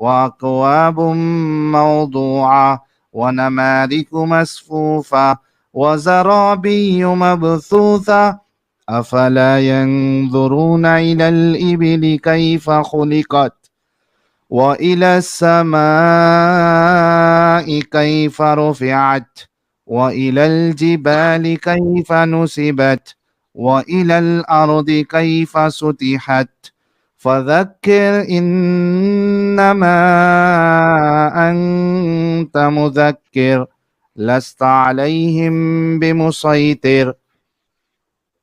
وأكواب موضوعة ونمارق مصفوفة وزرابي مبثوثة أفلا ينظرون إلى الإبل كيف خلقت وإلى السماء كيف رفعت وإلى الجبال كيف نسبت وإلى الأرض كيف سطحت فذكر إنما أنت مذكر لست عليهم بمسيطر.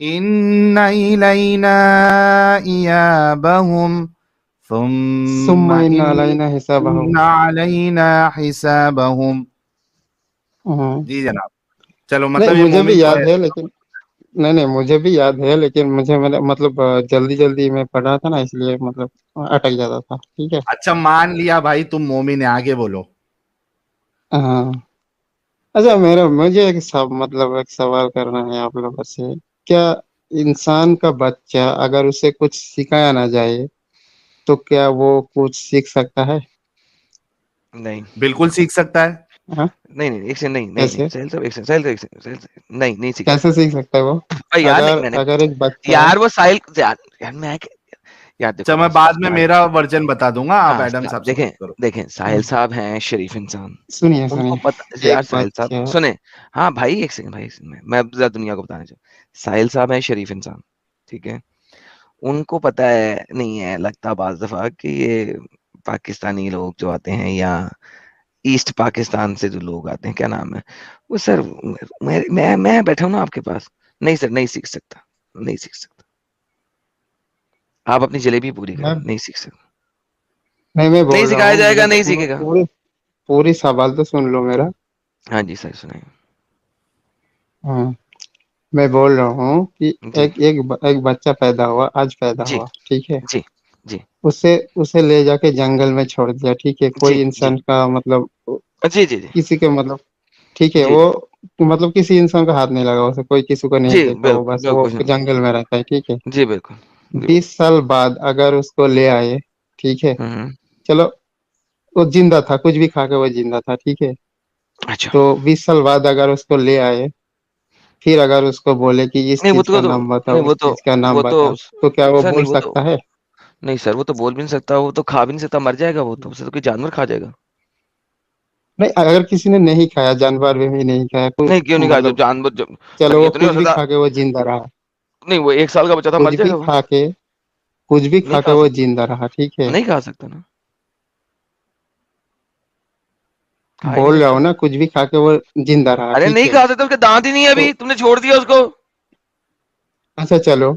ان الینا ایابہم ثم ثم ان ان علینا حسابہم. علینا حسابہم. ہاں. جی جناب. چلو نہیں مطلب یہ مجھے بھی مومن تو یاد ہے. ہے لیکن نہیں مجھے بھی یاد ہے لیکن مجھے مطلب جلدی جلدی میں پڑھ رہا تھا نا، اس لیے مطلب اٹک جاتا تھا. ٹھیک ہے. اچھا مان لیا بھائی تم مومن ہے، آگے بولو. ہاں. اچھا مجھے مطلب ایک سوال کرنا ہے آپ لوگوں سے. کیا انسان کا بچہ اگر اسے کچھ سکھایا نہ جائے تو کیا وہ کچھ سیکھ سکتا ہے؟ نہیں بالکل سیکھ سکتا ہے. ہاں. نہیں ایک سے نہیں کیسے سہیل صاحب، ایک سے سہیل صاحب، ایک سے سہیل صاحب، نہیں سیکھ کیسے سکتا. سیکھ سکتا ہے وہ؟ یار نہیں، اگر میں نے اگر ایک بچہ. یار وہ ساحل یار میں یار اچھا دیکھو میں بس بعد بس میں میرا ورژن بتا دوں گا، آپ ہاں ایڈم صاحب سے دیکھیں بات کرو. دیکھیں ساحل صاحب ہیں شریف انسان، سنیے ان کو سنیے پتہ ایک یار. ساحل بچہ. صاحب سنیں، ہاں بھائی ایک سیکنڈ، بھائی ایک سیکنڈ، میں زیادہ دنیا کو بتانا چاہوں. ساحل صاحب ہیں شریف انسان، ٹھیک ہے. ان کو پتہ ہے نہیں ہے لگتا بعض دفعہ کہ یہ پاکستانی لوگ جو آتے ہیں یا ایسٹ پاکستان سے جو لوگ آتے ہیں، کیا نام ہے وہ سر، میں بیٹھا ہوں نا آپ کے پاس. نہیں سر نہیں سیکھ سکتا، نہیں سیکھ سکتا. آپ اپنی جلیبی پوری کریں، میں نہیں سیکھ سکتا. میں نہیں بول رہا سکھایا ہوں جائے مجھے گا، نہیں سیکھے گا. پوری سوال تو سن لو میرا. ہاں جی سر سنائیں. ہاں. میں بول رہا ہوں کہ جی ایک بچہ پیدا ہوا، آج پیدا جی ہوا، ٹھیک ہے. جی جی اسے لے جا کے جنگل میں چھوڑ دیا، ٹھیک ہے. جی کوئی جی انسان کا مطلب جی جی جی کسی کے مطلب ٹھیک ہے، جی وہ مطلب کسی انسان کا ہاتھ نہیں لگا اسے، کوئی کسی کو نہیں جی دیکھا، وہ بالکل بس وہ بالکل جنگل میں رہتا ہے، ٹھیک ہے. جی بالکل جی 20 سال بعد اگر اس کو لے آئے، ٹھیک ہے. بالکل. چلو وہ زندہ تھا، کچھ بھی کھا کے وہ زندہ تھا، ٹھیک ہے. اچھا تو 20 سال بعد اگر اس کو لے آئے، پھر اگر اس کو بولے کہ اس نہیں وہ چیز کا تو نام نہیں بتاؤ، وہ اس تو چیز کا نام وہ تو بتاؤ، تو کیا وہ سر بول نہیں وہ تو سکتا ہے؟ نہیں سر وہ تو بول بھی نہیں سکتا، وہ تو کھا بھی نہیں سکتا، مر جائے گا وہ تو، اسے تو کوئی جانور کھا جائے گا. نہیں اگر کسی نے نہیں کھایا، جانور بھی نہیں کھایا تو نہیں کیوں نہیں کھا، جو مطلب جانور سر چلو یہ وہ تو نہیں ہو کچھ بھی سکتا. کھا کے وہ زندہ رہا. نہیں وہ 1 سال کا بچہ تھا، مر کچھ جائے بھی گا وہ. کھا کے کچھ بھی نہیں کھا کے کھا وہ سکتا، زندہ رہا، ٹھیک ہے. نہیں کھا سکتا نا، کھا ہی نہیں بول رہا سکتا. ہوں نا، کچھ بھی کھا کے وہ زندہ رہا، ارے ٹھیک نہیں ہے. کھا سکتا، اس کے دانت ہی نہیں ہے، تو ابھی تم نے چھوڑ دیا اس کو. اچھا چلو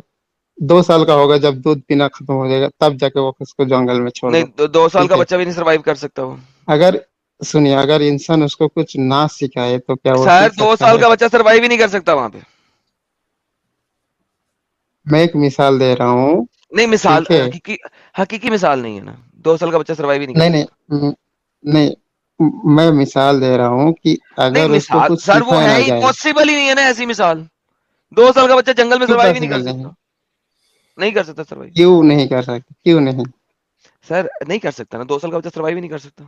2 سال کا ہوگا، جب دودھ پینا ختم ہو جائے گا تب جا کے وہ اس کو جنگل میں چھوڑ نہیں دو، 2 سال ٹھیک کا ہے. بچہ بھی نہیں سروائو کر سکتا وہ. اگر سنیے، اگر انسان اس کو کچھ نہ سکھائے تو کیا وہ سر سیکھ دو سکتا سال ہے؟ کا بچہ سروائو ہی نہیں کر سکتا وہاں پہ. میں ایک مثال دے رہا ہوں، نہیں مثال ٹھیک ہے. حقیقی مثال نہیں ہے نا، 2 سال کا بچہ سروائو ہی نہیں کر نہیں سکتا. نہیں نہیں میں مثال دے رہا ہوں کہ نہیں اگر اس کو مثال کچھ سر وہ سکھایا ہے نہ ہی جائے. پاسبل ہی نہیں ہے نا ایسی مثال. 2 سال کا بچہ جنگل میں کیوں سروائو ہی نہیں کر پاسبل نہیں؟ سکتا، نہیں کر سکتا سروائو. کیوں نہیں کر سکتے؟ کیوں نہیں؟ سر نہیں کر سکتا نا، 2 سال کا بچہ سروائو ہی نہیں کر سکتا.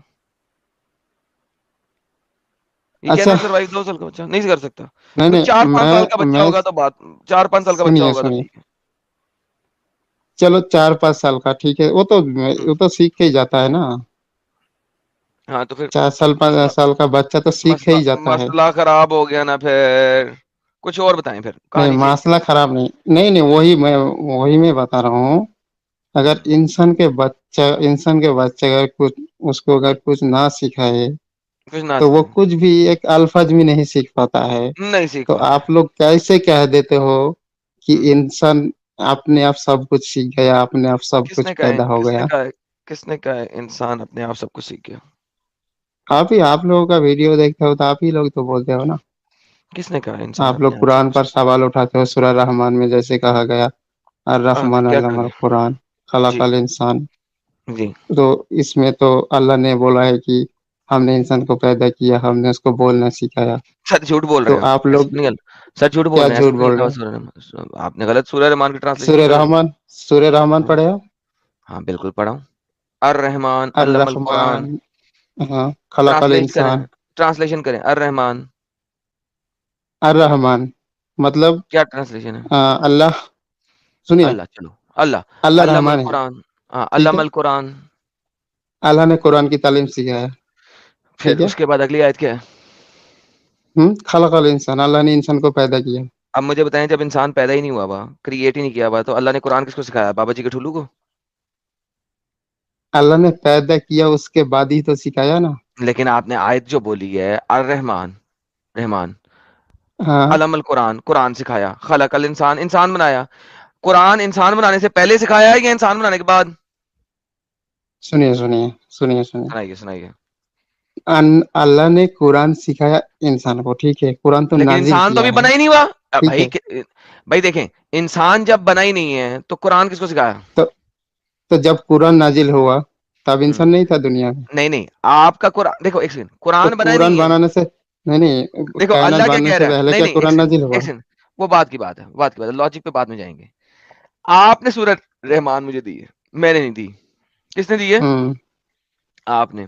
یہ کہنا اچھا سروائو 2 سال کا بچہ نہیں کر سکتا. نہیں کوئی نہیں 4-5 سال کا بچہ ہوگا تو بات، 4-5 سال کا بچہ سنیے ہوگا تو سنیے ٹھیک ہے. چلو 4-5 سال کا ٹھیک ہے، وہ تو سیکھ کے ہی جاتا ہے نا. ہاں تو پھر 4 سال 5 سال کا بچہ تو سیکھ مسئلہ ہی جاتا ہے. مسئلہ خراب ہو گیا نا. پھر کچھ اور بتائیں، پھر نہیں کہانی چینج مسئلہ کریں. خراب نہیں وہی میں بتا رہا ہوں. اگر انسان کے بچے اگر کچھ اس کو اگر کچھ نہ سکھائے کچھ نہ تو وہ سکھائیں، کچھ بھی ایک الفاظ بھی نہیں سیکھ پاتا ہے. نہیں سیکھ تو پاتا. آپ لوگ کیسے کہہ دیتے ہو کہ انسان اپنے آپ سب کچھ سیکھ گیا، اپنے آپ سب کس نے کچھ کہا پیدا ہو گیا؟ کس نے کہا انسان اپنے آپ سب کچھ سیکھ گیا؟ آپ لوگوں کا ویڈیو دیکھتے ہو تو آپ ہی لوگ تو بولتے ہو نا. کس نے کہا انسان آپ لوگ اپنے آپ سب قرآن کچھ پر سیکھ سوال اٹھاتے ہو، سورہ رحمان میں جیسے کہا گیا گیا؟ الرحمن کیا علم کہا گیا؟ القرآن خلق جی الانسان. جی تو اس میں تو اللہ نے بولا ہے کہ ہم نے انسان کو پیدا کیا، ہم نے اس کو بولنا سکھایا. سر جھوٹ بول رہے تو ہیں آپ، آپ ایسا لوگ تو نہیں. سر جھوٹ بول کیا رہے ہیں، ایسا جھوٹ تو نہیں بول رہے کہا ہیں؟ سورہ رحمان. آپ نے غلط سورہ رحمان کی ٹرانسلیشن کر دی. سورہ رحمان پڑھے ہو؟ ہاں بالکل پڑھا ہوں. الرحمن علم القرآن. الرحمن. ہاں. خلق الانسان. ٹرانسلیشن کریں الرحمن. الرحمن مطلب کیا ٹرانسلیشن ہے؟ اللہ. سنیے، اللہ. چلو اللہ. اللہ علم رحمان ہے، القرآن. ہاں ٹھیک علم ہے. القرآن. اللہ نے قرآن کی تعلیم سکھایا، پھر ٹھیک ہے. اس کے بعد اگلی آیت کیا ہے؟ خلق الانسان، اللہ نے انسان کو پیدا کیا. اب مجھے بتائیں، جب انسان پیدا ہی نہیں ہوا ہوا، کریٹ ہی نہیں کیا ہوا، تو اللہ نے قرآن کس کو سکھایا؟ بابا جی کے ٹھلو کو؟ اللہ نے پیدا کیا اس کے بعد ہی تو سکھایا نا. لیکن آپ نے آیت جو بولی ہے الرحمن رحمان، ہاں علم القرآن، قرآن سکھایا، خلق الانسان، انسان بنایا. قرآن انسان بنانے سے پہلے سکھایا یا انسان بنانے کے بعد؟ سنیے سنیے سنیے سنیے سنائیے سنائیے. اللہ نے قرآن سکھایا انسان کو، ٹھیک ہے، قرآن تو لیکن نازل انسان تو کیا ابھی ہے، بنا ہی نہیں ہوا. ٹھیک ہے، بھائی دیکھیں، انسان جب بنا ہی نہیں ہے تو قرآن کس کو سکھایا؟ تو جب قرآن نازل ہوا تب ہوں، انسان نہیں تھا دنیا میں. نہیں نہیں، آپ کا قرآن دیکھو، ایک سیکنڈ، تو قرآن بنا ہی قرآن نہیں ہے. بنانے سے نہیں دیکھو کائنات اللہ کیا بننے کہہ سے رہا ہے، پہلے نہیں کیا نہیں، ایک قرآن سیکنڈ نازل ہوا؟ ایک سیکنڈ، وہ بات کی بات ہے، بات کی بات ہے، لاجک پہ بعد میں جائیں گے. آپ نے سورۃ رحمان مجھے دی ہے، میں نے نہیں دی. کس نے دی ہے؟ ہوں، آپ نے.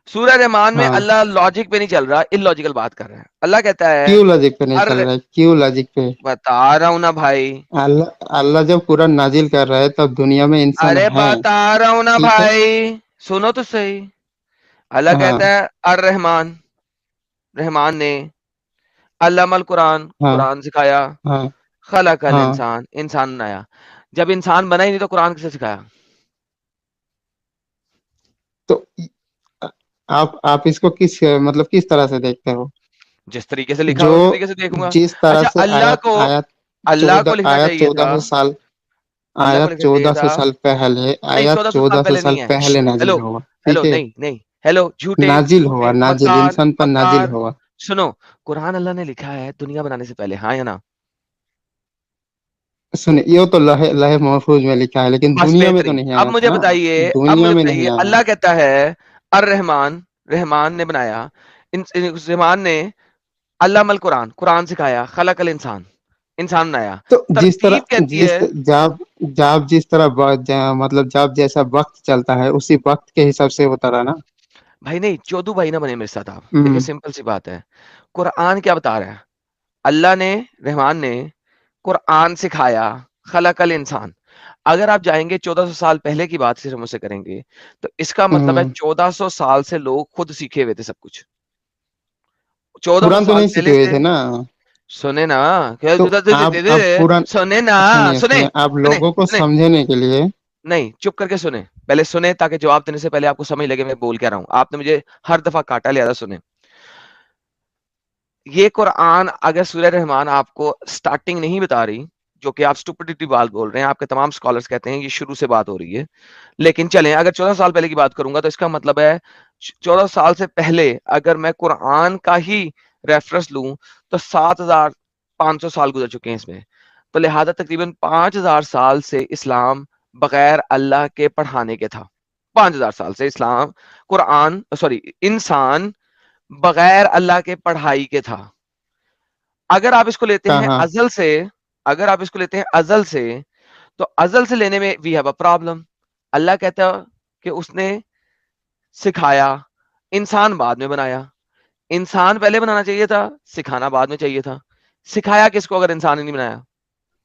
سورہ رحمان میں ہاں. اللہ لاجک پہ نہیں چل رہا، ان لاجیکل بات کر رہا ہے. اللہ کہتا ہے، کیوں لاجک پہ نہیں چل ار رہا ہے؟ کیوں لاجک پہ؟ بتا رہا ہوں نا بھائی، اللہ جب قرآن نازل کر رہا ہے تب دنیا میں انسان ارے ہے، بتا رہا ہوں نا ٹھیک ہے، بھائی، سنو تو صحیح. اللہ ہاں کہتا ہے الرحمان، رحمان نے علم القرآن، ہاں قرآن سکھایا، ہاں خلق ہاں. الانسان، انسان بنایا. جب انسان بنا ہی نہیں تو قرآن کسے سکھایا؟ تو آپ اس کو کس مطلب کس طرح سے دیکھتے ہو؟ جس طریقے سے لکھا جو ہوا اسی طریقے سے دیکھوں گا. جس طرح اچھا، سے آیات آیات اللہ کو لکھنا آیات چاہیے تھا، 1400 سال، اللہ کو آیات لکھنا چاہیے 1400 تھا. سال پہلے، نہیں، آیات 1400 سال 1400 پہلے سال نہیں ہے. پہلے ہیلو نازل ہوا، ہیلو، ٹھیک ہے، نہیں نہیں، ہیلو، جھوٹے نازل ہوا، جھوٹے نازل مکار انسان پر نازل مکار. ہوا. سنو، قرآن اللہ نے لکھا ہے دنیا بنانے سے پہلے، ہاں یا نا؟ سنیں، یہ تو لوح محفوظ میں لکھا ہے لیکن بس دنیا میں تو بہترین. نہیں اب آیا تھا مجھے نا، بتائیے، دنیا میں نہیں آیا. اللہ کہتا ہے الرحمان، رحمان نے بنایا، رحمان نے علم القرآن، قرآن سکھایا، خلق الانسان، انسان بنایا. تو جس طرح ترتیب کہتی ہے، جاب جس طرح مطلب جاب جیسا وقت چلتا ہے اسی وقت کے حساب سے ہوتا رہا نا. بھائی نہیں، چودو بھائی نہ بنے میرے ساتھ آپ. دیکھیں ہوں سمپل سی بات ہے، قرآن کیا بتا رہا ہے؟ اللہ نے، رحمان نے قرآن سکھایا، خلق الانسان. اگر آپ جائیں گے 1400 سال پہلے کی بات صرف مجھ سے کریں گے تو اس کا مطلب ہے ہوں. 1400 سال سے لوگ خود سیکھے ہوئے تھے سب کچھ. 1400 قرآن تو سال نہیں سیکھے پہلے ہوئے سے. تھے نا. سنے نا، تو آپ قرآن سنے نا، سنیے سنے سنیے، آپ سنے لوگوں کو سنے، سمجھنے کے لیے. نہیں چپ کر کے سنیں پہلے، سنیں تاکہ جواب دینے سے پہلے آپ کو سمجھ لگے میں بول کیا رہا ہوں. آپ نے مجھے ہر دفعہ کاٹا، لہذا سنیں. یہ قرآن اگر سورہ رحمان آپ کو سٹارٹنگ نہیں بتا رہی، جو کہ آپ سٹوپڈیٹی بات بول رہے ہیں، آپ کے تمام سکالرز کہتے ہیں یہ شروع سے بات ہو رہی ہے، لیکن چلیں اگر 14 سال پہلے کی بات کروں گا تو اس کا مطلب ہے 14 سال سے پہلے اگر میں قرآن کا ہی ریفرنس لوں تو 7500 سال گزر چکے ہیں اس میں. تو لہذا تقریباً 5000 سال سے اسلام بغیر اللہ کے پڑھانے کے تھا. 5000 سال سے اسلام، قرآن، سوری، انسان بغیر اللہ کے پڑھائی کے تھا. اگر آپ اس کو لیتے ہیں کہاں؟ ازل سے، اگر آپ اس کو لیتے ہیں ازل سے، تو ازل سے لینے میں وی ہیو اے پرابلم. اللہ کہتا کہ اس نے سکھایا، انسان بعد میں بنایا. انسان پہلے بنانا چاہیے تھا، سکھانا بعد میں چاہیے تھا. سکھایا کس کو اگر انسان ہی نہیں بنایا؟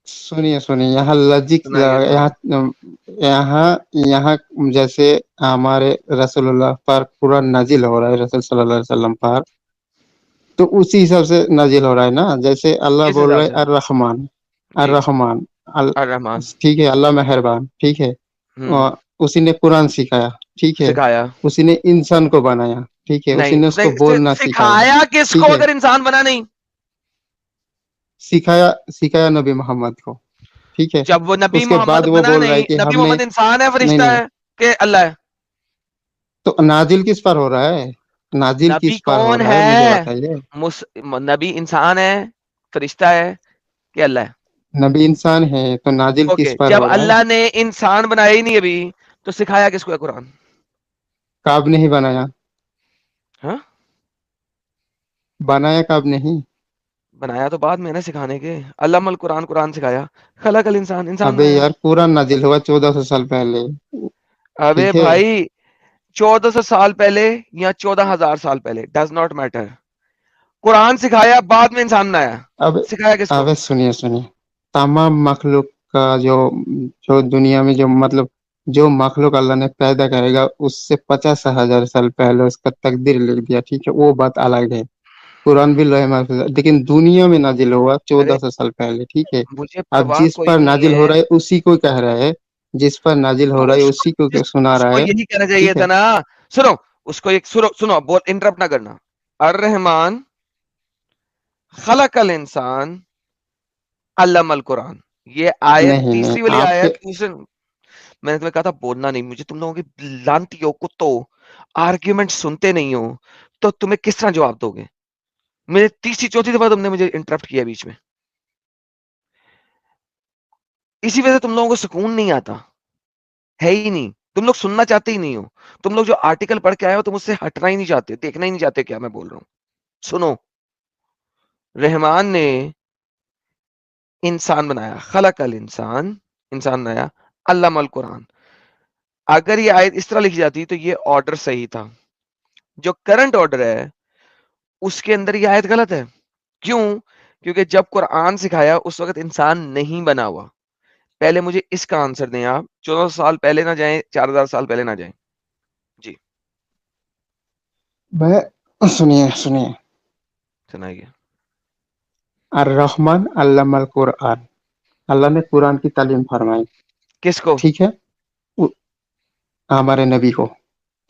سنیے سنیے، یہاں لجک، سنائیے یہاں سنائیے. یہاں یہاں جیسے ہمارے رسول اللہ پر قرآن نازل ہو رہا ہے، رسول صلی اللہ علیہ وسلم پر، تو اسی حساب سے نازل ہو رہا ہے نا. جیسے اللہ کس بول حساب رہے سے؟ الرحمان، جی، الرحمان الرحمان. ٹھیک ہے، اللہ مہربان، ٹھیک ہے، ہوں، اسی نے قرآن سکھایا، ٹھیک ہے، سکھایا. اسی نے انسان کو بنایا، ٹھیک ہے، اسی نہیں نے اس کو نہیں، بولنا سکھایا، سکھایا کس ٹھیک کو ہے، اگر انسان بنا نہیں؟ سکھایا نبی محمد کو، ٹھیک ہے. جب وہ نبی اس کے محمد بعد وہ بنا بول رہا ہے نہیں، کہ نبی ہم نے، محمد انسان ہے، نہیں فرشتہ نہیں، ہے کہ اللہ ہے؟ تو نازل کس پر ہو رہا ہے؟ نازل نبی کس پر ہو کون رہا ہے مجھے ہے؟ بتائیے. نبی انسان ہے، فرشتہ ہے کہ اللہ ہے؟ نبی انسان ہے تو نازل اوکے، کس پر جب ہو رہا ہے؟ اللہ نے انسان بنایا ہی نہیں ابھی تو سکھایا کس کو ہے قرآن؟ کاب نہیں بنایا، ہاں، بنایا کاب نہیں. بنایا تو بعد میں نے سکھانے کے. علم القرآن، قرآن سکھایا، خلق الانسان، انسان ابے بنایا. یار قرآن نازل ہوا 1400 سال پہلے، ابے ٹھیک ہے. بھائی 1400 سال پہلے یا 14,000 سال پہلے، ڈز ناٹ میٹر. قرآن سکھایا، بعد میں انسان بنایا. اب سکھایا کس کو؟ اب سنیے سنیے، تمام مخلوق کا جو دنیا میں جو مطلب جو مخلوق اللہ نے پیدا کرے گا اس سے 50,000 سال پہلے اس کا تقدیر لکھ دیا، ٹھیک ہے، وہ بات الگ ہے. قرآن بھی لوح محفوظ ہے لیکن دنیا میں نازل ہوا ارے 1400 سال پہلے، ٹھیک ہے. مجھے اب پرواہ جس کوئی پر نہیں نازل ہو رہا ہے اسی کو کہہ رہا ہے، جس پر نازل تو ہو رہا ہے اس کو اسی کو سنا اس رہا کو ہے، یہی کہنا چاہیے ٹھیک ہے. تھا نا. سنو، اس کو ایک سنو بول، انٹرپٹ نہ کرنا. الرحمان، خلق الانسان علم القرآن. یہ آیت نہیں تیسری نہیں والی آپ کے آیت میں نے تمہیں کہا تھا بولنا نہیں. مجھے تم لوگوں کی لانتی ہو کتو آرگیومنٹ سنتے نہیں ہو تو تمہیں کس طرح جواب دو گے؟ میرے تیسری چوتھی دفعہ تم نے مجھے انٹرپٹ کیا بیچ میں. اسی وجہ سے تم لوگوں کو سکون نہیں آتا ہے ہی نہیں. تم لوگ سننا چاہتے ہی نہیں ہو. تم لوگ جو آرٹیکل پڑھ کے آئے ہو تم اس سے ہٹنا ہی نہیں چاہتے, دیکھنا ہی نہیں چاہتے کیا میں بول رہا ہوں. سنو, رحمان نے انسان بنایا, خلق الانسان, انسان بنایا, علم القرآن. اگر یہ آیت اس طرح لکھی جاتی تو یہ آرڈر صحیح تھا. جو کرنٹ آرڈر ہے اس کے اندر یہ آیت غلط ہے. کیوں؟ کیونکہ جب قرآن سکھایا اس وقت انسان نہیں بنا ہوا. پہلے مجھے اس کا آنسر دیں آپ. 1400 سال پہلے نہ جائیں, 4000 سال پہلے نہ جائیں. جی میں سنیے سنیے, سنائیے. الرحمن علم القرآن, اللہ نے قرآن کی تعلیم فرمائی, کس کو؟ ٹھیک ہے, ہمارے نبی کو,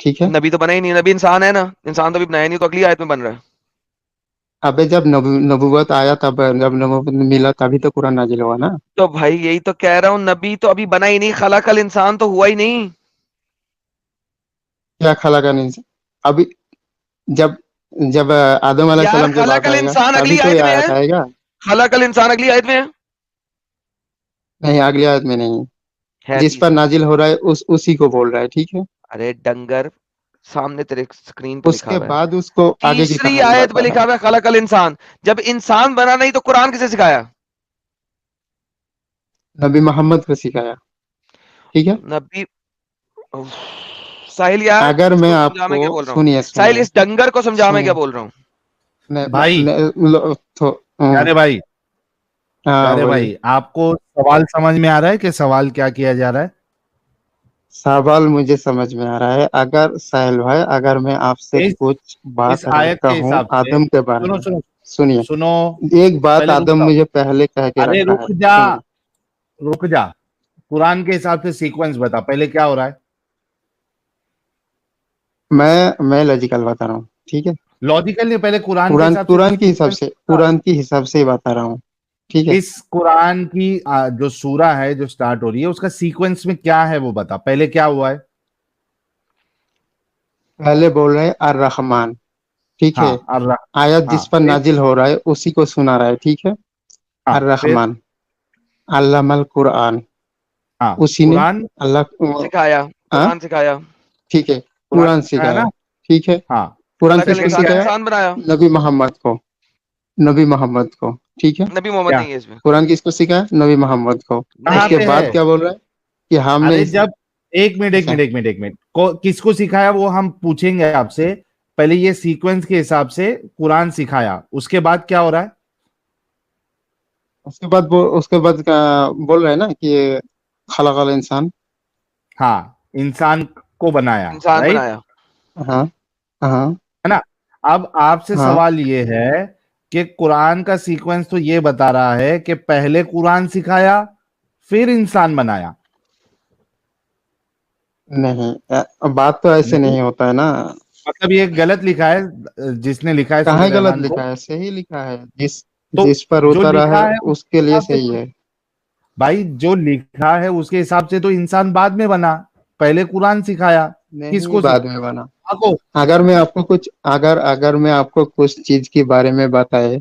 ٹھیک ہے. نبی تو بنا ہی نہیں. نبی انسان ہے نا, انسان تو ابھی بنایا نہیں, تو اگلی آیت میں بن رہا ہے. ابے جب نبوت آیا تب, جب نبوت ملا تبھی تو قرآن نازل ہوا نا. تو بھائی یہی تو کہہ رہا ہوں, نبی تو ابھی بنا ہی نہیں, خلق الانسان تو ہوا ہی نہیں. کیا خلق نہیں ابھی, جب جب آدم علیہ یار السلام کی خلق بات آئے گا الانسان تبھی اگلی تو آیت یہ میں ہے. آیت آئے گا. خلق الانسان اگلی آیت میں ہے. نہیں اگلی آیت میں نہیں, ہے جس پر تیسری. نازل ہو رہا ہے اسی کو بول رہا ہے, ٹھیک ہے. ارے ڈنگر, سامنے تیرے اسکرین پہ اس لکھا کے ہوا ہے, بعد اس کو آگے کی تیسری کہانی آیت پہ بتا رہا لکھا ہوں. ہوا ہے خلق الانسان. جب انسان بنا نہیں تو قرآن کسے سکھایا؟ نبی محمد کو سکھایا, ٹھیک ہے. نبی. ساحل یار اگر اس میں کو آپ سمجھا, میں کو کیا بول رہا ہوں. سنیے ساحل سنیے اس ڈنگر کو سمجھا میں کیا سنیے, بول رہا ہوں. بھائی, ہاں پیارے بھائی, ہاں پیارے بولیے. بھائی, آپ کو سوال سمجھ میں آ رہا ہے کہ سوال کیا کیا جا رہا ہے؟ سوال مجھے سمجھ میں آ رہا ہے. اگر ساحل بھائی, اگر میں آپ سے اس کچھ اس بات اگر آیت کے کہوں حساب سے, آدم کے بارے سنو میں, سنو سنیے, سنو, ایک بات پہلے رک آدم جاؤ, مجھے پہلے کہہ کے ارے رکھا ہے, رک جا, سنیے. رک جا. قرآن کے حساب سے سیکوینس بتا, پہلے کیا ہو رہا ہے. میں لاجیکل بتا رہا ہوں, ٹھیک ہے. لاجیکل نہیں, پہلے قرآن کے حساب سے تو سیکوینس بتا. قرآن کی حساب سے ہی بتا رہا ہوں, ٹھیک ہے. اس قرآن کی جو سورہ ہے جو سٹارٹ ہو رہی ہے اس کا سیکوینس میں کیا ہے وہ بتا, پہلے کیا ہوا ہے. پہلے بول رہے ہیں الرحمن, ٹھیک ہاں ہے. اللہ, آیت ہاں جس پر پھر, نازل ہو رہا ہے اسی کو سنا رہا ہے, ٹھیک ہے. ہاں پھر, الرحمن علم القرآن, ہاں اسی نے قرآن اللہ, سکھایا, ہاں قرآن سکھایا. ٹھیک ہے, قرآن قرآن ہے نا. سکھایا, ٹھیک ہے. ہاں قرآن خلق کس کو الانسان, سیکوینس کیا سکھایا؟ ہے. انسان بنایا. نبی محمد کو, نبی محمد کو, ٹھیک ہے. نبی محمد کیا نہیں ہے اس میں. قرآن کس کو سکھایا؟ نبی محمد کو. اس کہاں کے پہ بعد ہے. کیا بول رہا ہے کہ ہم نے ارے جب, ایک منٹ ایک اچھا, منٹ ایک منٹ ایک منٹ, کس کو سکھایا وہ ہم پوچھیں گے آپ سے. پہلے یہ سیکوینس کے حساب سے قرآن سکھایا, اس کے بعد کیا ہو رہا ہے. اس کے بعد بول رہے ہیں نا کہ خلق الانسان. ہاں, انسان کو بنایا, انسان رائٹ بنایا. ہاں ہاں ہے نا. اب آپ سے ہاں, سوال یہ ہے کہ قرآن کا سیکوینس تو یہ بتا رہا ہے کہ پہلے قرآن سکھایا پھر انسان بنایا. نہیں بات تو ایسے نہیں, نہیں ہوتا ہے نا. مطلب یہ غلط لکھا ہے, جس نے لکھا ہے کہاں سورہ غلط رحمان کو. لکھا ہے؟ صحیح لکھا ہے. تو جس پر جو اترا لکھا ہے ہے اس اس کے لیے حساب سے صحیح ہے. بھائی, جو لکھا ہے اس کے حساب سے تو انسان بعد میں بنا, پہلے قرآن سکھایا. کس نہیں کو بعد سکھایا میں بنا. کو. اگر میں آپ کو کچھ چیز کے بارے میں بتائے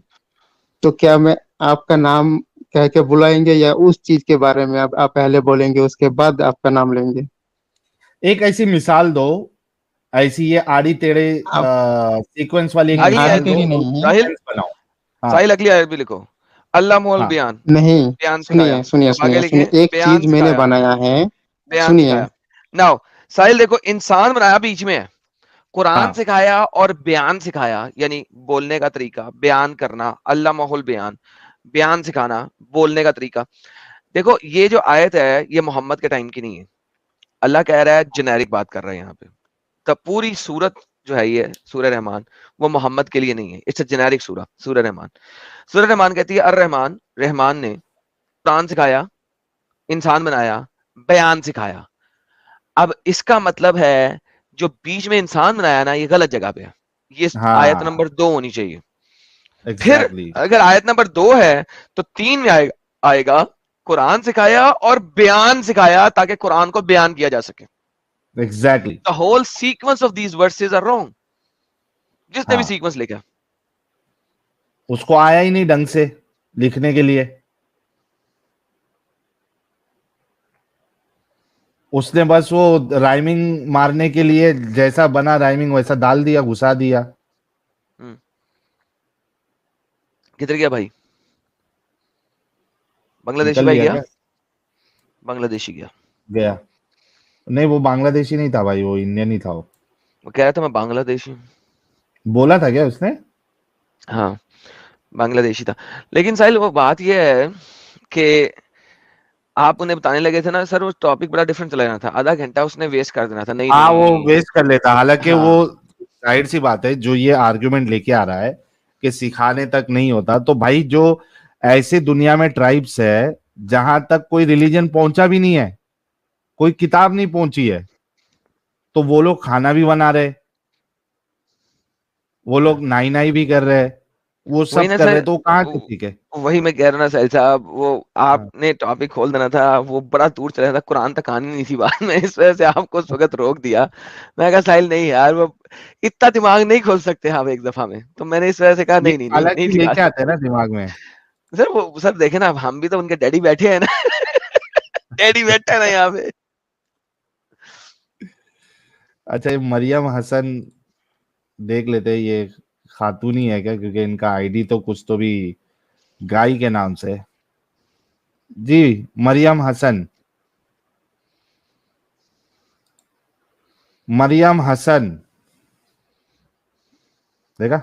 تو کیا میں آپ کا نام کہہ کے بلائیں گے, یا اس چیز کے بارے میں آپ پہلے بولیں گے اس کے بعد آپ کا نام لیں گے؟ ایک ایسی مثال دو, ایسی یہ آڑی ٹیڑے آپ سیکوینس والی ایک اگلی آڑی مثال آیت دو, بھی, ٹیڑھی اور نہیں ہے. ساحل, بناؤ. ہاں ساحل اگلی آیت بھی لکھو. علامہ ہاں البیان, نہیں. بیان سکھایا. سنیے سنیے اب آگے سنیے سنیے, لکھیں ایک بیان چیز میں نے سکھایا, بنایا ہے. بیان سنیے, سکھایا. ناؤ ساحل دیکھو, انسان بنایا بیچ میں ہے, ہاں قرآن سکھایا اور بیان سکھایا, یعنی بولنے کا طریقہ, بیان کرنا, علامہ البیان, بیان سکھانا, بولنے کا طریقہ. دیکھو یہ جو آیت ہے یہ محمد کے ٹائم کی نہیں ہے. اللہ کہہ رہا ہے جنیرک بات کر رہا ہے یہاں پہ. تو پوری سورت جو ہے یہ سورہ رحمان وہ محمد کے لیے نہیں ہے. اٹس اے جنیرک سورہ, سورہ رحمان. سورہ رحمان کہتی ہے الرحمان, رحمان نے قرآن سکھایا, انسان بنایا, بیان سکھایا. اب اس کا مطلب ہے جو بیچ میں انسان بنایا نا یہ غلط جگہ پہ ہے. یہ آیت ہاں نمبر 2 ہونی چاہیے. پھر Exactly. اگر آیت نمبر 2 ہے تو 3 میں آئے گا قرآن سکھایا اور بیان سکھایا تاکہ قرآن کو بیان کیا جا سکے. Exactly. The whole sequence of these verses are wrong. جس نے بھی ہاں سیکوینس لکھا اس کو آیا ہی نہیں ڈھنگ سے لکھنے کے لیے, اس نے بس وہ رائمنگ مارنے کے لیے جیسا بنا رائمنگ ویسا ڈال دیا, گھسا دیا. کدھر گیا بھائی؟ بنگلہ دیشی نکل بھائی گیا گیا؟ کیا؟ بنگلہ دیشی گیا. گیا نہیں, وہ بنگلہ دیشی نہیں تھا بھائی, وہ انڈین ہی تھا. وہ وہ کہہ رہا تھا میں بنگلہ دیشی ہوں. بولا تھا کیا اس نے؟ ہاں بنگلہ دیشی تھا. لیکن ساحل وہ بات یہ ہے کہ آپ انہیں بتانے لگے تھے نا سر, وہ ٹاپک بڑا ڈفرنٹ چلا جانا تھا, آدھا گھنٹہ اس نے ویسٹ کر دینا تھا. نہیں ہاں وہ نہیں ویسٹ کر لیتا, حالانکہ ہاں وہ ظاہر سی بات ہے جو یہ آرگیومنٹ لے کے آ رہا ہے کہ سکھانے تک نہیں ہوتا, تو بھائی جو ایسے دنیا میں ٹرائبس ہے جہاں تک کوئی ریلیجن پہنچا بھی نہیں ہے, کوئی کتاب نہیں پہنچی ہے, تو وہ لوگ کھانا بھی بنا رہے, وہ لوگ نائی نائی بھی کر رہے, وہ وہی سب نا کر سر, رہے, تو وہ کہاں سے ٹھیک ہے؟ وہی میں کہہ رہا نا ساحل صاحب, وہ آپ نے ٹاپک کھول دینا تھا, وہ بڑا دور چلا تھا, قرآن تک آنی نہیں تھی بات میں, اس وجہ سے آپ کو اس وقت روک دیا. میں کہا ساحل نہیں یار, وہ اتنا دماغ نہیں کھول سکتے آپ ایک دفعہ میں, تو میں نے اس وجہ سے کہا یہ نہیں نہیں نہیں الگ نہیں ہی تھی لے بات. کے آتے ہیں نا دماغ میں. سر وہ سر دیکھیں نا, ہم بھی تو ان کے ڈیڈی بیٹھے ہیں نا, ڈیڈی بیٹھا ہے نا یہاں پہ. اچھا یہ مریم حسن دیکھ لیتے, یہ خاتون ہی ہے کیا؟ کیونکہ ان کا آئی ڈی تو کچھ تو بھی گائی کے نام سے. جی مریم حسن, مریم حسن دیکھا,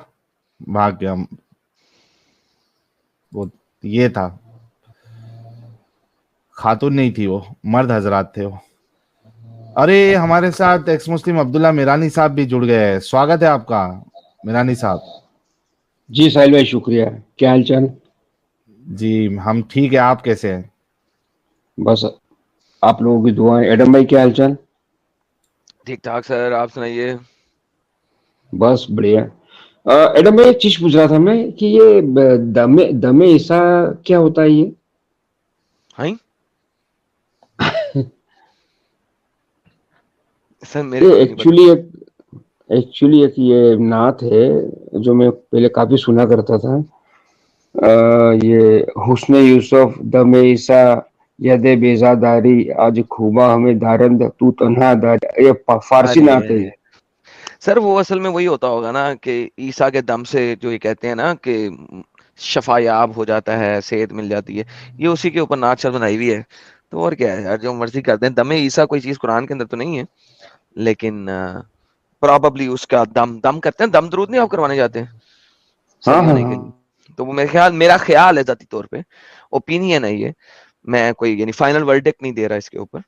بھاگ گیا. وہ یہ تھا, خاتون نہیں تھی وہ, مرد حضرات تھے وہ. ارے ہمارے ساتھ ایکس مسلم عبداللہ میرانی صاحب بھی جڑ گئے ہیں, سواگت ہے آپ کا میرانی صاحب. جی ساحل بھائی شکریہ. کیا حال چال؟ جی ہم ٹھیک ہے, آپ کیسے ہیں؟ بس آپ لوگوں کی دعائیں. ایڈم بھائی کیا حال چال؟ ٹھیک ٹھاک سر, آپ سنائیے. بس بڑھیا. ایڈم بھائی ایک چیز پوچھ رہا تھا میں کہ یہ دم عیسیٰ کیا ہوتا ہے یہ؟ ہاں سر میرے کو تو نہیں پتا. ایکچولی ایک یہ نعت ہے جو میں پہلے کافی سنا کرتا تھا. یہ حسن یوسف دم عیسیٰ ید بیزاداری آج خوبا ہمیں دارند تو تنہا دار, یہ فارسی ارے نعت ہے. سر وہ اصل میں وہی ہوتا ہوگا نا کہ عیسیٰ کے دم سے جو یہ کہتے ہیں نا کہ شفا یاب ہو جاتا ہے, صحت مل جاتی ہے, یہ اسی کے اوپر نعت شر بنائی ہوئی ہے. تو اور کیا ہے یار, جو مرضی کرتے ہیں. دم عیسیٰ کوئی چیز قرآن کے اندر تو نہیں ہے, لیکن پراببلی اس کا دم کرتے ہیں. دم درود نہیں آپ کروانے جاتے ہیں ہاں صحیح ہاں ہونے کے ہاں. لیے, تو وہ میرا خیال ہے ذاتی طور پہ, اوپینین ہے یہ, میں کوئی یعنی فائنل ورڈکٹ نہیں دے رہا اس کے اوپر.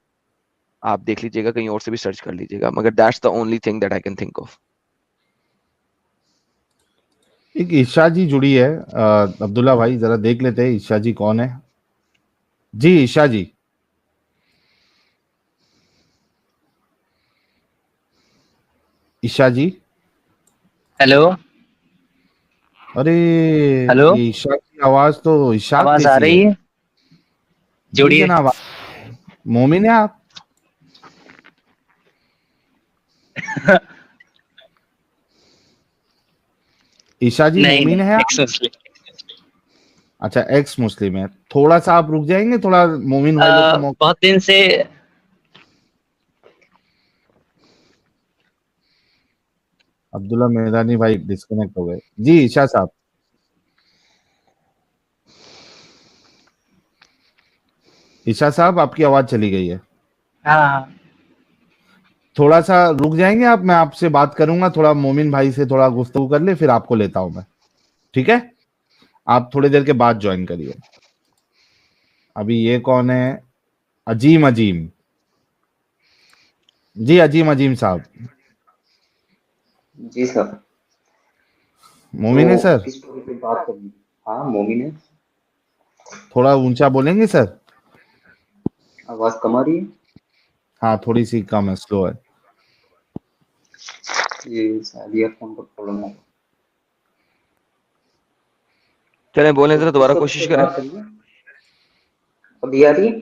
آپ دیکھ لیجیے گا, کہیں اور سے بھی سرچ کر لیجیے گا, مگر that's the only thing that I can think of. ایک عشا جی جڑی ہے, عبداللہ بھائی ذرا دیکھ لیتے ہیں عشا جی کون ہے. جی عشا جی, عشا جی. ہیلو ارے ہیلو, یہ عشا کی آواز تو اشاق آواز آ جیسی ہے. رہی ہے؟ جی جوڑیے. جناب, مومن ہیں آپ؟ عشا جی نہیں مومن نہیں, ہے آپ؟ ایکسوسلی. اچھا ایکس مسلم ہے. تھوڑا سا آپ رک جائیں گے, تھوڑا مومن بھائی لوگ کو موقع. بہت دن سے عبداللہ میرانی بھائی ڈسکنیکٹ ہو گئے. جی عشا صاحب, عشا صاحب آپ کی آواز چلی گئی ہے. ہاں تھوڑا سا رک جائیں گے آپ, میں آپ سے بات کروں گا, تھوڑا مومن بھائی سے تھوڑا گفتگو کر لے, پھر آپ کو لیتا ہوں میں. ٹھیک ہے, آپ تھوڑی دیر کے بعد جوائن کریے. ابھی یہ کون ہے؟ عجیم عجیم. جی عجیم عجیم صاحب, جی سر. تو مومن ہے سر؟ کس ٹاپک پہ بات کرنی؟ ہاں مومن ہے. تھوڑا اونچا بولیں گے سر؟ آواز کم آ رہی ہے؟ ہاں تھوڑی سی کم ہے, سلو ہے. یہ شاید ایئر فون پر پرابلم ہے. چلیں بولیں ذرا تو دوبارہ کس کوشش ٹاپک پر کریں. بات کریں گے؟ ابھی آ رہی ہے؟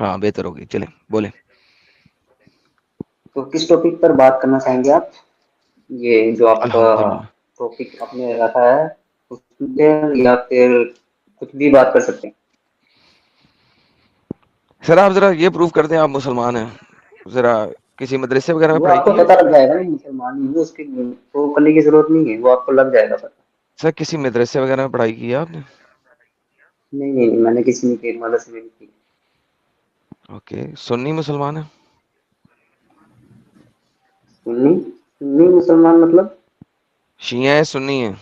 ہاں بہتر ہوگی, چلیں بولیں. تو کس ٹاپک پر بات کرنا چاہیں گے آپ؟ یہ جو آپ کا الحمدللہ. ٹاپک آپ نے رکھا ہے اس پہ، یا پھر کچھ بھی بات کر سکتے ہیں؟ سر آپ ذرا یہ پروف کر دیں آپ مسلمان ہیں. ذرا کسی مدرسے وغیرہ میں وہ پڑھائی آپ کو کی ہے؟ پتہ لگ جائے گا نا، مسلمان ہوں اس کی وہ کرنے کی ضرورت نہیں ہے، وہ آپ کو لگ جائے گا پتہ. سر کسی مدرسے وغیرہ میں پڑھائی کی ہے آپ نے؟ نہیں، میں نے کسی نے کی مدد سے نہیں کی. اوکے. سنی مسلمان ہیں؟ سنی مسلمان مطلب؟ شیعہ ہیں سنی ہیں؟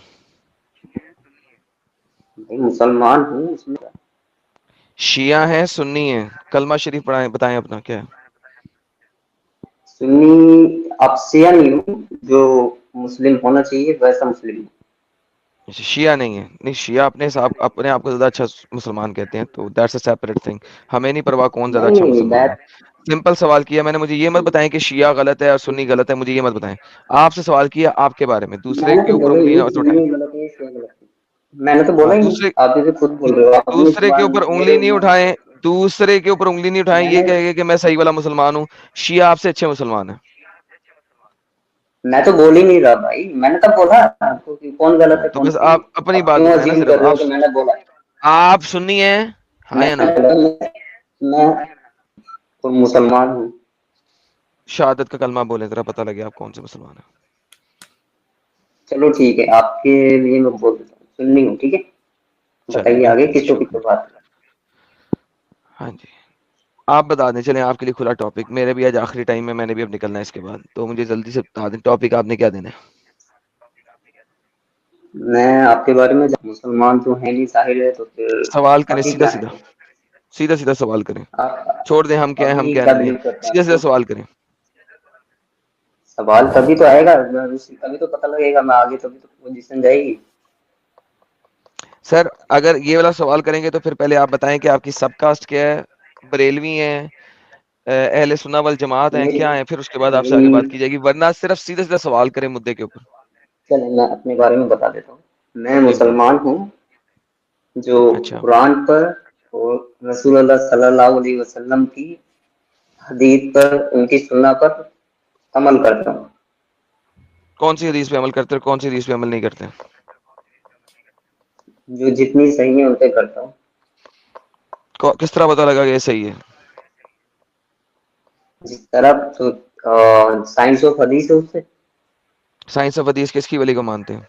بھائی مسلمان ہوں اس میں. شیعہ ہیں سنی ہیں؟ کلمہ شریف پڑھائیں, بتائیں اپنا کیا ہے. سنی آپ شیعہ نہیں ہوں، جو مسلم ہونا چاہیے ویسا مسلم ہوں. شیعہ نہیں ہے. نہیں, شیعہ اپنے آپ کو زیادہ اچھا مسلمان کہتے ہیں, تو دیٹس اے سیپریٹ تھنگ. ہمیں نہیں پرواہ کون زیادہ اچھا نہیں مسلمان ہے. سمپل سوال کیا میں نے, مجھے یہ مت بتائیں کہ شیعہ غلط ہے اور سنی غلط ہے, مجھے یہ مت بتائیں. آپ سے سوال کیا آپ کے بارے میں, دوسرے نے کے تو اوپر بولا انگلی ہی نہ اٹھائیں. سنی غلط ہے شیعہ غلط ہے، میں نے تو بولا ہاں, ہی نہیں، آپ جیسے خود بول رہے ہو آپ اپنی دوسرے کے زبان اوپر میرے انگلی نہیں اٹھائیں. دوسرے کے اوپر انگلی نہیں اٹھائیں میں یہ نے کہے گے کہ میں صحیح والا مسلمان ہوں. شیعہ آپ سے اچھے مسلمان ہیں. میں تو بول ہی نہیں رہا بھائی، میں نے تب بولا تو کہ کون غلط ہے تو کون بس صحیح آپ ہے. اپنی اب بات کیوں بتائیں نا اجیوم صرف. کر رہے ہو کہ میں نے بولا؟ آپ سنی ہیں ہاں میں یا نا؟ میں تو مسلمان ہوں. شہادت کا کلمہ بولیں ذرا پتہ لگے آپ کون سے مسلمان ہیں. چلو ٹھیک ہے، آپ کے لیے میں بول دیتا ہوں، سنی ہوں. ٹھیک ہے، چلیں بتائیے آگے بہتر ہے, کس ٹاپک پہ شکریہ. بات کریں. ہاں جی, آپ بتا دیں. چلیں آپ کے لیے کھلا ٹاپک. میرے بھی آج آخری ٹائم میں نے بھی اب نکلنا ہے اس کے بعد, تو مجھے جلدی سے بتا دیں ٹاپک آپ نے کیا دینا ہے. میں آپ کے بارے میں مسلمان تو ہے نہیں ساحل ہے، تو پھر سوال کریں ابھی سیدھا کیا سیدھا, ہے؟ سیدھا سیدھا سوال کریں. آپ چھوڑ دیں ہم کیا ہیں ہم ابھی کیا کیا نہیں ہے, بلیو کرتے ہیں سیدھا آپ سیدھا کو؟ سوال کریں. سوال تبھی تو آئے گا، تبھی تو پتہ لگے گا میں آگے، تبھی تو پوزیشن جائے گی. سر اگر یہ والا سوال کریں گے تو پھر پہلے آپ بتائیں کہ آپ کی سب کاسٹ کیا ہے, بریلوی ہیں, اہل سنہ والجماعت ہیں, میری کیا ہیں, پھر اس کے بعد آپ سے آگے بات میری کی جائے گی. ورنہ صرف سیدھا سیدھا سوال کریں مدے کے اوپر. چلیں میں اپنے بارے میں بتا دیتا ہوں. میں جی بتائیں. مسلمان ہوں جو اچھا, قرآن پر اور رسول اللہ صلی اللہ علیہ وسلم کی حدیث پر، ان کی سنت پر عمل کرتا ہوں. کون سی حدیث پہ عمل کرتے ہیں اور کون سی حدیث پہ عمل نہیں کرتے ہیں؟ جو جتنی صحیح ہے ان پہ کرتا ہوں. کس طرح پتا لگا کہ یہ صحیح ہے؟ جس طرح تو سائنس آف حدیث ہے اس سے. سائنس آف حدیث کس کی ولی کو مانتے ہیں؟